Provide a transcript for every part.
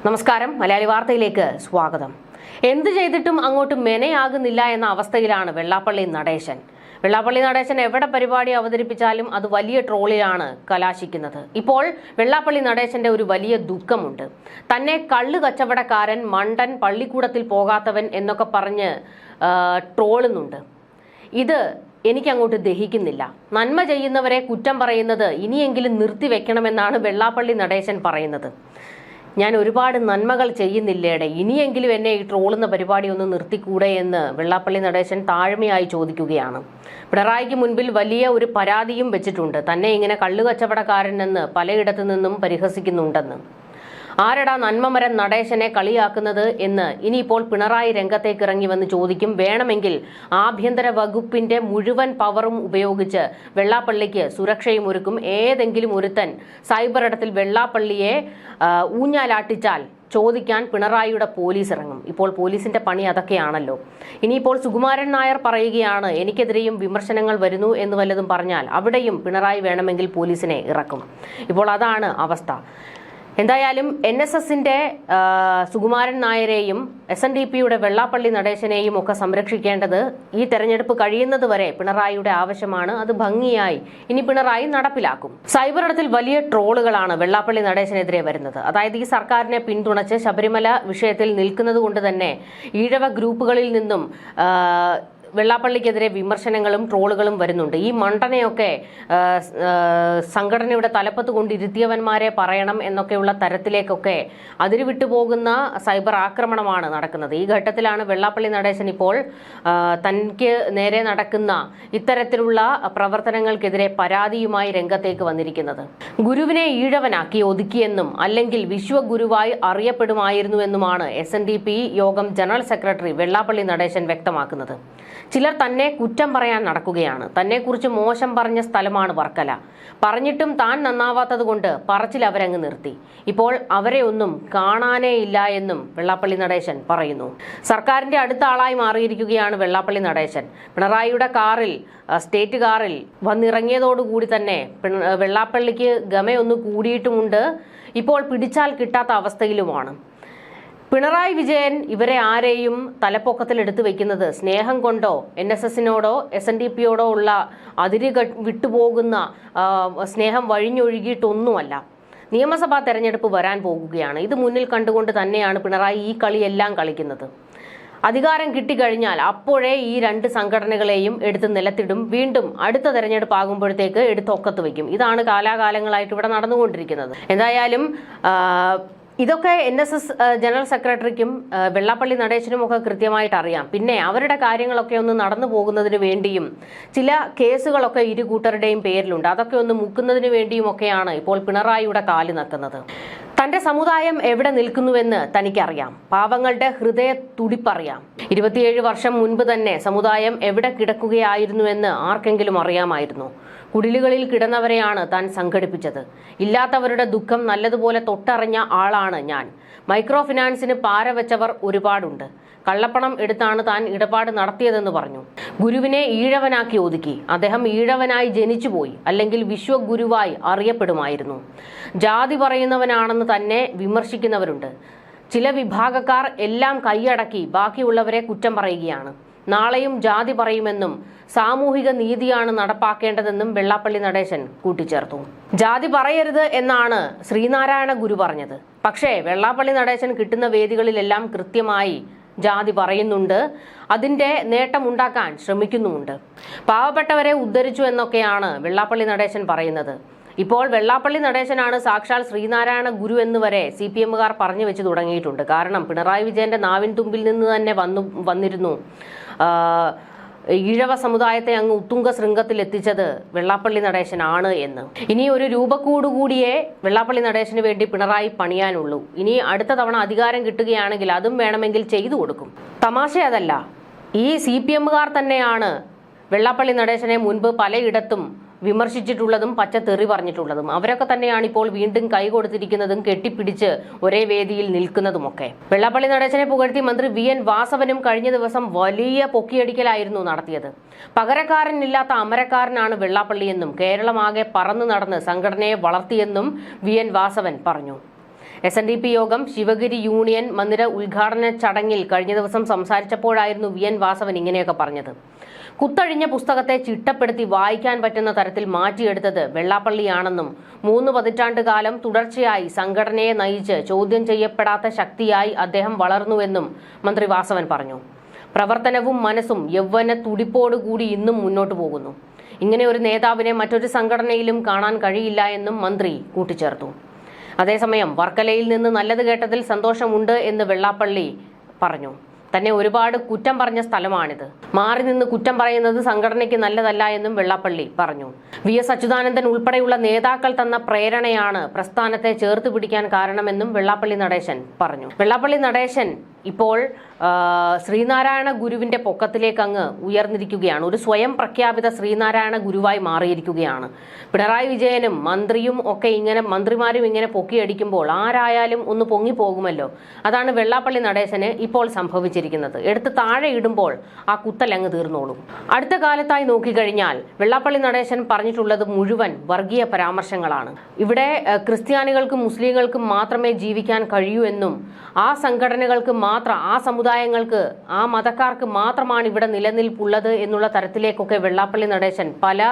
നമസ്കാരം. മലയാളി വാർത്തയിലേക്ക് സ്വാഗതം. എന്ത് ചെയ്തിട്ടും അങ്ങോട്ട് മെനയാകുന്നില്ല എന്ന അവസ്ഥയിലാണ് വെള്ളാപ്പള്ളി നടേശൻ. വെള്ളാപ്പള്ളി നടേശൻ എവിടെ പരിപാടി അവതരിപ്പിച്ചാലും അത് വലിയ ട്രോളിലാണ് കലാശിക്കുന്നത്. ഇപ്പോൾ വെള്ളാപ്പള്ളി നടേശന്റെ ഒരു വലിയ ദുഃഖമുണ്ട്. തന്നെ കള്ളു കച്ചവടക്കാരൻ, മണ്ടൻ, പള്ളിക്കൂടത്തിൽ പോകാത്തവൻ എന്നൊക്കെ പറഞ്ഞ് ട്രോളുന്നുണ്ട്. ഇത് എനിക്കങ്ങോട്ട് ദഹിക്കുന്നില്ല. നന്മ ചെയ്യുന്നവരെ കുറ്റം പറയുന്നത് ഇനിയെങ്കിലും നിർത്തിവെക്കണമെന്നാണ് വെള്ളാപ്പള്ളി നടേശൻ പറയുന്നത്. ഞാൻ ഒരുപാട് നന്മകൾ ചെയ്യുന്നില്ലേടെ, ഇനിയെങ്കിലും എന്നെ ഈ ട്രോളുന്ന പരിപാടി ഒന്ന് നിർത്തിക്കൂടെ എന്ന് വെള്ളാപ്പള്ളി നടേശൻ താഴ്മയായി ചോദിക്കുകയാണ്. പിണറായിക്ക് മുൻപിൽ വലിയ ഒരു പരാതിയും വെച്ചിട്ടുണ്ട്. തന്നെ ഇങ്ങനെ കള്ളുകച്ചവടക്കാരൻ എന്ന് പലയിടത്തു നിന്നും പരിഹസിക്കുന്നുണ്ടെന്ന്. ആരടാ നന്മമരൻ നടേശനെ കളിയാക്കുന്നത് എന്ന് ഇനിയിപ്പോൾ പിണറായി രംഗത്തേക്ക് ഇറങ്ങി വന്ന് ചോദിക്കും. വേണമെങ്കിൽ ആഭ്യന്തര വകുപ്പിന്റെ മുഴുവൻ പവറും ഉപയോഗിച്ച് വെള്ളാപ്പള്ളിക്ക് സുരക്ഷയും ഒരുക്കും. ഏതെങ്കിലും ഒരുത്തൻ സൈബർ ഇടത്തിൽ വെള്ളാപ്പള്ളിയെ ഊഞ്ഞാലാട്ടിച്ചാൽ ചോദിക്കാൻ പിണറായിയുടെ പോലീസ് ഇറങ്ങും. ഇപ്പോൾ പോലീസിന്റെ പണി അതൊക്കെയാണല്ലോ. ഇനിയിപ്പോൾ സുകുമാരൻ നായർ പറയുകയാണ് എനിക്കെതിരെയും വിമർശനങ്ങൾ വരുന്നു എന്ന് വല്ലതും പറഞ്ഞാൽ അവിടെയും പിണറായി വേണമെങ്കിൽ പോലീസിനെ ഇറക്കും. ഇപ്പോൾ അതാണ് അവസ്ഥ. എന്തായാലും NSSന്റെ സുകുമാരൻ നായരെയും SNDPയുടെ വെള്ളാപ്പള്ളി നടേശനെയും ഒക്കെ സംരക്ഷിക്കേണ്ടത് ഈ തെരഞ്ഞെടുപ്പ് കഴിയുന്നത് വരെ പിണറായിയുടെ ആവശ്യമാണ്. അത് ഭംഗിയായി ഇനി പിണറായി നടപ്പിലാക്കും. സൈബർ ഇടത്തിൽ വലിയ ട്രോളുകളാണ് വെള്ളാപ്പള്ളി നടേശനെതിരെ വരുന്നത്. അതായത് ഈ സർക്കാരിനെ പിന്തുണച്ച് ശബരിമല വിഷയത്തിൽ നിൽക്കുന്നത് കൊണ്ട് തന്നെ ഈഴവ ഗ്രൂപ്പുകളിൽ നിന്നും വെള്ളാപ്പള്ളിക്കെതിരെ വിമർശനങ്ങളും ട്രോളുകളും വരുന്നുണ്ട്. ഈ മണ്ടനെയൊക്കെ സംഘടനയുടെ തലപ്പത്ത് കൊണ്ടിരുത്തിയവന്മാരെ പറയണം എന്നൊക്കെയുള്ള തരത്തിലേക്കൊക്കെ അതിരുവിട്ടു പോകുന്ന സൈബർ ആക്രമണമാണ് നടക്കുന്നത്. ഈ ഘട്ടത്തിലാണ് വെള്ളാപ്പള്ളി നടേശൻ ഇപ്പോൾ തനിക്ക് നേരെ നടക്കുന്ന ഇത്തരത്തിലുള്ള പ്രവർത്തനങ്ങൾക്കെതിരെ പരാതിയുമായി രംഗത്തേക്ക് വന്നിരിക്കുന്നത്. ഗുരുവിനെ ഈഴവനാക്കി ഒതുക്കിയെന്നും അല്ലെങ്കിൽ വിശ്വഗുരുവായി അറിയപ്പെടുമായിരുന്നുവെന്നുമാണ് SNDP യോഗം ജനറൽ സെക്രട്ടറി വെള്ളാപ്പള്ളി നടേശൻ വ്യക്തമാക്കുന്നത്. ചിലർ തന്നെ കുറ്റം പറയാൻ നടക്കുകയാണ്. തന്നെക്കുറിച്ച് മോശം പറഞ്ഞ സ്ഥലമാണ് വർക്കല. പറഞ്ഞിട്ടും താൻ നന്നാവാത്തത് കൊണ്ട് പറച്ചിൽ അവരങ്ങ് നിർത്തി. ഇപ്പോൾ അവരെ ഒന്നും കാണാനേ ഇല്ല എന്നും വെള്ളാപ്പള്ളി നടേശൻ പറയുന്നു. സർക്കാരിന്റെ അടുത്ത ആളായി മാറിയിരിക്കുകയാണ് വെള്ളാപ്പള്ളി നടേശൻ. പിണറായിയുടെ കാറിൽ, സ്റ്റേറ്റ് കാറിൽ വന്നിറങ്ങിയതോടുകൂടി തന്നെ വെള്ളാപ്പള്ളിക്ക് ഗമയൊന്ന് കൂടിയിട്ടുമുണ്ട്. ഇപ്പോൾ പിടിച്ചാൽ കിട്ടാത്ത അവസ്ഥയിലുമാണ്. പിണറായി വിജയൻ ഇവരെ ആരെയും തലപ്പൊക്കത്തിൽ എടുത്തു വെക്കുന്നത് സ്നേഹം കൊണ്ടോ NSSനോടോ SNDPയോടോ ഉള്ള അതിര് വിട്ടുപോകുന്ന സ്നേഹം വഴിഞ്ഞൊഴുകിയിട്ടൊന്നുമല്ല. നിയമസഭാ തെരഞ്ഞെടുപ്പ് വരാൻ പോകുകയാണ്. ഇത് മുന്നിൽ കണ്ടുകൊണ്ട് തന്നെയാണ് പിണറായി ഈ കളിയെല്ലാം കളിക്കുന്നത്. അധികാരം കിട്ടിക്കഴിഞ്ഞാൽ അപ്പോഴേ ഈ രണ്ട് സംഘടനകളെയും എടുത്ത് നിലത്തിടും. വീണ്ടും അടുത്ത തെരഞ്ഞെടുപ്പ് ആകുമ്പോഴത്തേക്ക് എടുത്തൊക്കത്ത് വയ്ക്കും. ഇതാണ് കാലാകാലങ്ങളായിട്ട് ഇവിടെ നടന്നുകൊണ്ടിരിക്കുന്നത്. എന്തായാലും ഇതൊക്കെ NSS ജനറൽ സെക്രട്ടറിക്കും വെള്ളാപ്പള്ളി നടേശനും ഒക്കെ കൃത്യമായിട്ട് അറിയാം. പിന്നെ അവരുടെ കാര്യങ്ങളൊക്കെ ഒന്ന് നടന്നു പോകുന്നതിന് വേണ്ടിയും ചില കേസുകളൊക്കെ ഇരു കൂട്ടരുടെയും പേരിലുണ്ട്. അതൊക്കെ ഒന്ന് മുക്കുന്നതിന് വേണ്ടിയും ഒക്കെയാണ് ഇപ്പോൾ പിണറായിയുടെ കാല് നക്കുന്നത്. തന്റെ സമുദായം എവിടെ നിൽക്കുന്നുവെന്ന് തനിക്കറിയാം. പാവങ്ങളുടെ ഹൃദയ തുടിപ്പറിയാം. 27 വർഷം മുൻപ് തന്നെ സമുദായം എവിടെ കിടക്കുകയായിരുന്നുവെന്ന് ആർക്കെങ്കിലും അറിയാമായിരുന്നു. കുടിലുകളിൽ കിടന്നവരെയാണ് താൻ സംഘടിപ്പിച്ചത്. ഇല്ലാത്തവരുടെ ദുഃഖം നല്ലതുപോലെ തൊട്ടറിഞ്ഞ ആളാണ് ഞാൻ. മൈക്രോ ഫിനാൻസിന് പാര വെച്ചവർ ഒരുപാടുണ്ട്. കള്ളപ്പണം എടുത്താണ് താൻ ഇടപാട് നടത്തിയതെന്ന് പറഞ്ഞു. ഗുരുവിനെ ഈഴവനാക്കി ഒതുക്കി. അദ്ദേഹം ഈഴവനായി ജനിച്ചുപോയി, അല്ലെങ്കിൽ വിശ്വഗുരുവായി അറിയപ്പെടുമായിരുന്നു. ജാതി പറയുന്നവനാണെന്ന് തന്നെ വിമർശിക്കുന്നവരുണ്ട്. ചില വിഭാഗക്കാർ എല്ലാം കൈയടക്കി ബാക്കിയുള്ളവരെ കുറ്റം പറയുകയാണ്. നാളെയും ജാതി പറയുമെന്നും സാമൂഹിക നീതിയാണ് നടപ്പാക്കേണ്ടതെന്നും വെള്ളാപ്പള്ളി നടേശൻ കൂട്ടിച്ചേർത്തു. ജാതി പറയരുത് എന്നാണ് ശ്രീനാരായണ ഗുരു പറഞ്ഞത്. പക്ഷേ വെള്ളാപ്പള്ളി നടേശൻ കിട്ടുന്ന വേദികളിലെല്ലാം കൃത്യമായി ജാതി പറയുന്നുണ്ട്. അതിന്റെ നേട്ടമുണ്ടാക്കാൻ ശ്രമിക്കുന്നുമുണ്ട്. പാവപ്പെട്ടവരെ ഉദ്ധരിച്ചു എന്നൊക്കെയാണ് വെള്ളാപ്പള്ളി നടേശൻ പറയുന്നത്. ഇപ്പോൾ വെള്ളാപ്പള്ളി നടേശനാണ് സാക്ഷാൽ ശ്രീനാരായണ ഗുരു എന്ന് വരെ CPMകാർ പറഞ്ഞു വെച്ച് തുടങ്ങിയിട്ടുണ്ട്. കാരണം പിണറായി വിജയന്റെ നാവിൻ തുമ്പിൽ നിന്ന് തന്നെ വന്നിരുന്നു ഈഴവ സമുദായത്തെ അങ്ങ് ഉത്തുംഗ ശൃംഗത്തിൽ എത്തിച്ചത് വെള്ളാപ്പള്ളി നടേശനാണ് എന്ന്. ഇനി ഒരു രൂപക്കൂടുകൂടിയേ വെള്ളാപ്പള്ളി നടേശന് വേണ്ടി പിണറായി പണിയാനുള്ളൂ. ഇനി അടുത്ത തവണ അധികാരം കിട്ടുകയാണെങ്കിൽ അതും വേണമെങ്കിൽ ചെയ്തു കൊടുക്കും. തമാശ അതല്ല. ഈ CPMകാർ തന്നെയാണ് വെള്ളാപ്പള്ളി നടേശനെ മുൻപ് പലയിടത്തും വിമർശിച്ചിട്ടുള്ളതും പച്ചത്തെറി പറഞ്ഞിട്ടുള്ളതും. അവരൊക്കെ തന്നെയാണ് ഇപ്പോൾ വീണ്ടും കൈ കൊടുത്തിരിക്കുന്നതും കെട്ടിപ്പിടിച്ച് ഒരേ വേദിയിൽ നിൽക്കുന്നതുമൊക്കെ. വെള്ളാപ്പള്ളി നടേശനെ പുകഴ്ത്തി മന്ത്രി VN വാസവനും കഴിഞ്ഞ ദിവസം വലിയ പൊക്കിയടിക്കലായിരുന്നു നടത്തിയത്. പകരക്കാരനില്ലാത്ത അമരക്കാരനാണ് വെള്ളാപ്പള്ളിയെന്നും കേരളമാകെ പറന്നു നടന്ന് സംഘടനയെ വളർത്തിയെന്നും VN വാസവൻ പറഞ്ഞു. SNDP യോഗം ശിവഗിരി യൂണിയൻ മന്ദിര ഉദ്ഘാടന ചടങ്ങിൽ കഴിഞ്ഞ ദിവസം സംസാരിച്ചപ്പോഴായിരുന്നു VN വാസവൻ ഇങ്ങനെയൊക്കെ പറഞ്ഞത്. കുത്തഴിഞ്ഞ പുസ്തകത്തെ ചിട്ടപ്പെടുത്തി വായിക്കാൻ പറ്റുന്ന തരത്തിൽ മാറ്റിയെടുത്തത് വെള്ളാപ്പള്ളിയാണെന്നും 3 പതിറ്റാണ്ട് കാലം തുടർച്ചയായി സംഘടനയെ നയിച്ച് ചോദ്യം ചെയ്യപ്പെടാത്ത ശക്തിയായി അദ്ദേഹം വളർന്നുവെന്നും മന്ത്രി വാസവൻ പറഞ്ഞു. പ്രവർത്തനവും മനസ്സും യൗവന തുടിപ്പോടുകൂടി ഇന്നും മുന്നോട്ടു പോകുന്നു. ഇങ്ങനെ ഒരു നേതാവിനെ മറ്റൊരു സംഘടനയിലും കാണാൻ കഴിയില്ല എന്നും മന്ത്രി കൂട്ടിച്ചേർത്തു. അതേസമയം വർക്കലയിൽ നിന്ന് നല്ലത് കേട്ടതിൽ സന്തോഷമുണ്ട് എന്ന് വെള്ളാപ്പള്ളി പറഞ്ഞു. തന്നെ ഒരുപാട് കുറ്റം പറഞ്ഞ സ്ഥലമാണിത്. മാറി നിന്ന് കുറ്റം പറയുന്നത് സംഘടനയ്ക്ക് നല്ലതല്ല എന്നും വെള്ളാപ്പള്ളി പറഞ്ഞു. VS അച്യുതാനന്ദൻ ഉൾപ്പെടെയുള്ള നേതാക്കൾ തന്ന പ്രേരണയാണ് പ്രസ്ഥാനത്തെ ചേർത്ത് പിടിക്കാൻ കാരണമെന്നും വെള്ളാപ്പള്ളി നടേശൻ പറഞ്ഞു. വെള്ളാപ്പള്ളി നടേശൻ ഇപ്പോൾ ശ്രീനാരായണ ഗുരുവിന്റെ പൊക്കത്തിലേക്ക് അങ്ങ് ഉയർന്നിരിക്കുകയാണ്. ഒരു സ്വയം പ്രഖ്യാപിത ശ്രീനാരായണ ഗുരുവായി മാറിയിരിക്കുകയാണ്. പിണറായി വിജയനും മന്ത്രിമാരും ഇങ്ങനെ പൊക്കിയടിക്കുമ്പോൾ ആരായാലും ഒന്ന് പൊങ്ങിപ്പോകുമല്ലോ. അതാണ് വെള്ളാപ്പള്ളി നടേശന് ഇപ്പോൾ സംഭവിച്ചിരിക്കുന്നത്. എടുത്ത് താഴെ ഇടുമ്പോൾ ആ കുത്തലങ്ങ് തീർന്നോളും. അടുത്ത കാലത്തായി നോക്കിക്കഴിഞ്ഞാൽ വെള്ളാപ്പള്ളി നടേശൻ പറഞ്ഞിട്ടുള്ളത് മുഴുവൻ വർഗീയ പരാമർശങ്ങളാണ്. ഇവിടെ ക്രിസ്ത്യാനികൾക്കും മുസ്ലിങ്ങൾക്കും മാത്രമേ ജീവിക്കാൻ കഴിയൂ എന്നും ആ സംഘടനകൾക്ക് ആ സമുദായങ്ങൾക്ക് ആ മതക്കാർക്ക് മാത്രമാണ് ഇവിടെ നിലനിൽപ്പുള്ളത് എന്നുള്ള തരത്തിലേക്കൊക്കെ വെള്ളാപ്പള്ളി നടേശൻ പല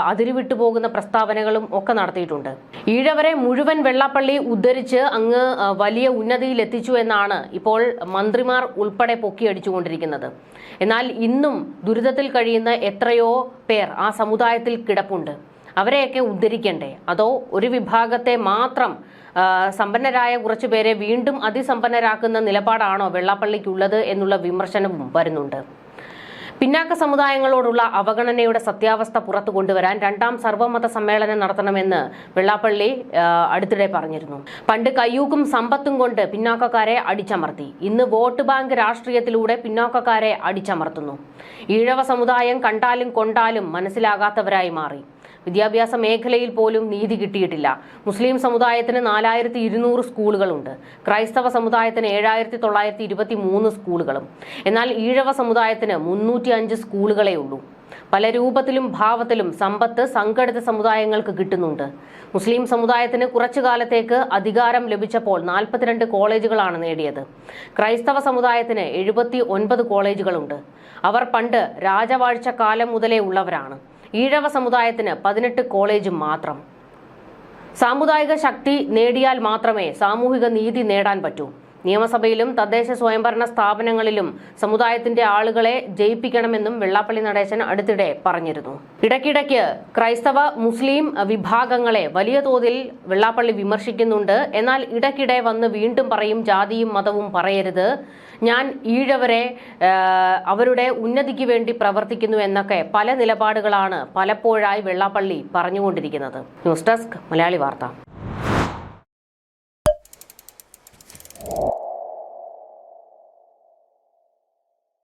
അതിരുവിട്ടു പോകുന്ന പ്രസ്താവനകളും ഒക്കെ നടത്തിയിട്ടുണ്ട്. ഈഴവരെ മുഴുവൻ വെള്ളാപ്പള്ളി ഉദ്ധരിച്ച് അങ്ങ് വലിയ ഉന്നതിയിൽ എത്തിച്ചു എന്നാണ് ഇപ്പോൾ മന്ത്രിമാർ ഉൾപ്പെടെ പൊക്കിയടിച്ചുകൊണ്ടിരിക്കുന്നത്. എന്നാൽ ഇന്നും ദുരിതത്തിൽ കഴിയുന്ന എത്രയോ പേർ ആ സമുദായത്തിൽ കിടപ്പുണ്ട്. അവരെയൊക്കെ ഉദ്ധരിക്കണ്ടേ? അതോ ഒരു വിഭാഗത്തെ മാത്രം സമ്പന്നരായ കുറച്ചുപേരെ വീണ്ടും അതിസമ്പന്നരാക്കുന്ന നിലപാടാണോ വെള്ളാപ്പള്ളിക്കുള്ളത് എന്നുള്ള വിമർശനവും വരുന്നുണ്ട്. പിന്നാക്ക സമുദായങ്ങളോടുള്ള അവഗണനയുടെ സത്യാവസ്ഥ പുറത്തു കൊണ്ടുവരാൻ 2ാം സർവ്വമത സമ്മേളനം നടത്തണമെന്ന് വെള്ളാപ്പള്ളി അടുത്തിടെ പറഞ്ഞിരുന്നു. പണ്ട് കയ്യൂക്കും സമ്പത്തും കൊണ്ട് പിന്നാക്കക്കാരെ അടിച്ചമർത്തി. ഇന്ന് വോട്ട് ബാങ്ക് രാഷ്ട്രീയത്തിലൂടെ പിന്നാക്കക്കാരെ അടിച്ചമർത്തുന്നു. ഈഴവ സമുദായം കണ്ടാലും കൊണ്ടാലും മനസ്സിലാകാത്തവരായി മാറി. വിദ്യാഭ്യാസ മേഖലയിൽ പോലും നീതി കിട്ടിയിട്ടില്ല. മുസ്ലിം സമുദായത്തിന് 4200 സ്കൂളുകളുണ്ട്. ക്രൈസ്തവ സമുദായത്തിന് 7923 സ്കൂളുകളും. എന്നാൽ ഈഴവ സമുദായത്തിന് 305 സ്കൂളുകളേ ഉള്ളൂ. പല രൂപത്തിലും ഭാവത്തിലും സമ്പത്ത് സംഘടിത സമുദായങ്ങൾക്ക് കിട്ടുന്നുണ്ട്. മുസ്ലിം സമുദായത്തിന് കുറച്ചു കാലത്തേക്ക് അധികാരം ലഭിച്ചപ്പോൾ 42 കോളേജുകളാണ് നേടിയത്. ക്രൈസ്തവ സമുദായത്തിന് 79 കോളേജുകളുണ്ട്. അവർ പണ്ട് രാജവാഴ്ച കാലം മുതലേ ഉള്ളവരാണ്. ഈഴവ സമുദായത്തിന് 18 കോളേജ് മാത്രം. സാമുദായിക ശക്തി നേടിയാൽ മാത്രമേ സാമൂഹിക നീതി നേടാൻ പറ്റൂ. നിയമസഭയിലും തദ്ദേശ സ്വയംഭരണ സ്ഥാപനങ്ങളിലും സമുദായത്തിന്റെ ആളുകളെ ജയിപ്പിക്കണമെന്നും വെള്ളാപ്പള്ളി നടേശൻ അടുത്തിടെ പറഞ്ഞിരുന്നു. ഇടയ്ക്കിടയ്ക്ക് ക്രൈസ്തവ മുസ്ലിം വിഭാഗങ്ങളെ വലിയ തോതിൽ വെള്ളാപ്പള്ളി വിമർശിക്കുന്നുണ്ട്. എന്നാൽ ഇടയ്ക്കിടെ വന്ന് വീണ്ടും പറയും ജാതിയും മതവും പറയരുത്, ഞാൻ ഈഴവരെ അവരുടെ ഉന്നതിക്ക് വേണ്ടി പ്രവർത്തിക്കുന്നു എന്നൊക്കെ പല നിലപാടുകളാണ് പലപ്പോഴായി വെള്ളാപ്പള്ളി പറഞ്ഞുകൊണ്ടിരിക്കുന്നത്. ന്യൂസ് ഡെസ്ക് മലയാളി വാർത്ത.